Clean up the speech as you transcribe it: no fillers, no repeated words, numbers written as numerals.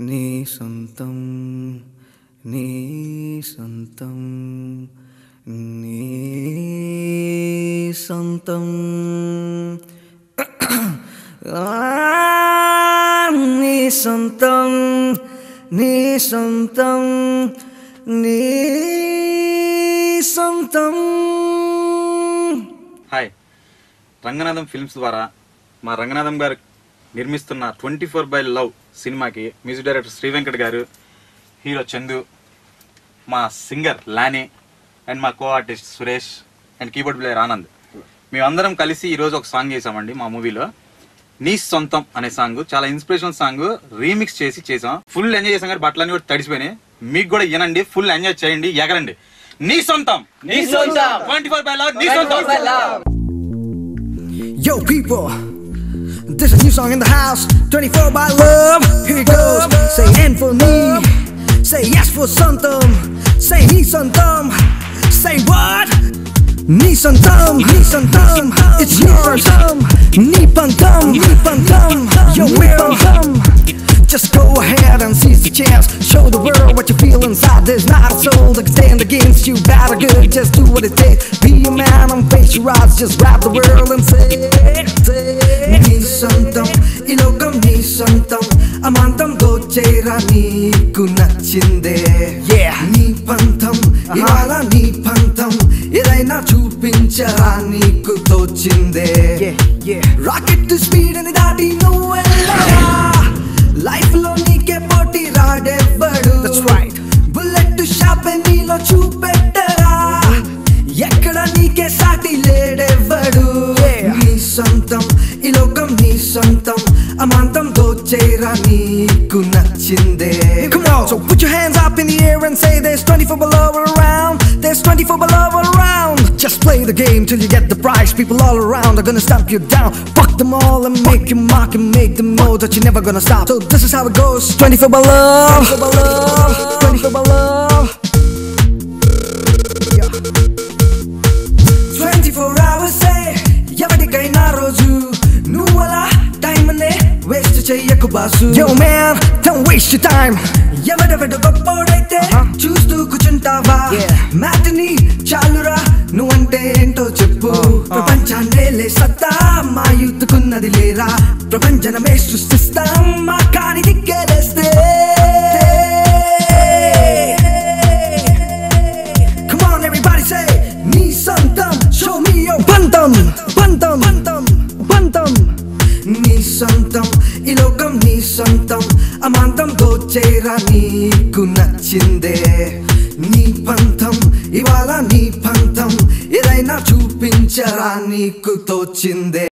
నీ సొంతం నీ సొంతం నీ సొంతం నీ సొంతం నీ సొంతం నీ సొంతం. హాయ్, రంగనాథం ఫిల్మ్స్ ద్వారా మా రంగనాథం గారు నిర్మిస్తున్న 24/Love సినిమాకి మ్యూజిక్ డైరెక్టర్ శ్రీ వెంకట్ గారు, హీరో చందు, మా సింగర్ లానీ అండ్ మా co artist Suresh and keyboard player Anand, మేమందరం కలిసి ఈరోజు ఒక సాంగ్ చేసామండి. మా మూవీలో నీ సొంతం అనే సాంగ్ చాలా ఇన్స్పిరేషనల్ సాంగ్, రీమిక్స్ చేసాం. ఫుల్ ఎంజాయ్ చేసాం కానీ బట్టలన్నీ కూడా తడిసిపోయినాయి. మీకు కూడా వినండి, ఫుల్ ఎంజాయ్ చేయండి, ఎగరండి. నీ సొంతం 24/Love నీ సొంతం. Yo people, this is a new song in the house. 24/Love, here it goes. Say N for me, say yes for something. Say ni something, say what? Ni something, it's yours. Ni pantam, yo welcome. Just go ahead and seize the chance. Show the world what you feel inside. There's not a soul that can stand against you. Better good, just do what it takes. Be a man and face your odds. Just grab the world and say నీ సొంతం, ఈ లోకం నీ సొంతం. అమాంతం దోచేరా నీకు నచ్చిందే. నీ పంతం, ఇవాళ నీ పంతం. ఏదైనా చూపించరా నీకు తోచిందే. రాకెట్ స్పీడ్ అని దాటి నువ్వు వెళ్ళరా. లైఫ్ లో నీకే పోటీ రాడెవ్వడు. బుల్లెట్ షాప్ నీలో చూపెట్టరా. ఎక్కడ నీకే సాటి లేడెవ్వడు. నీ సొంతం, ఈ లోకం నీ సొంతం. అమాంతం దోచేరా నీకు నచ్చిందే. Come on, so put your hands up in the air and say there's 24/Love around. There's 24/Love around. Just play the game till you get the prize. People all around are gonna stamp you down. Fuck them all and make you mark and make them know that you're never gonna stop. So this is how it goes. 24/Love, 24/Love. 24 hours say ఎవరికైనా రోజు. నువ్వు అలా time అనే waste చెయ్యకు boss. Yo man, don't waste your time. ఎవడెవడు గొప్పోడైతే చూస్తూ కూర్చుంటావా. Matinee చాలురా, నువ్వంటే ఏంటో చెప్పు. ప్రపంచాన్నే లే సత్తా, మా యూత్కున్నది లేరా. ప్రపంచనమే సృష్టిస్తాం, మా కాని దిక్కేలేస్తే. Come on everybody say నీ సొంతం. Show me your పంతం, పంతం, పంతం. నీ సొంతం, ఈ లోకం నీ సొంతం. అమాంతం దోచేరా నీకు నచ్చిందే. నీ పంతం, ఇవాళ నీ పంతం. ఏదైనా చూపించరా నీకు తోచిందే.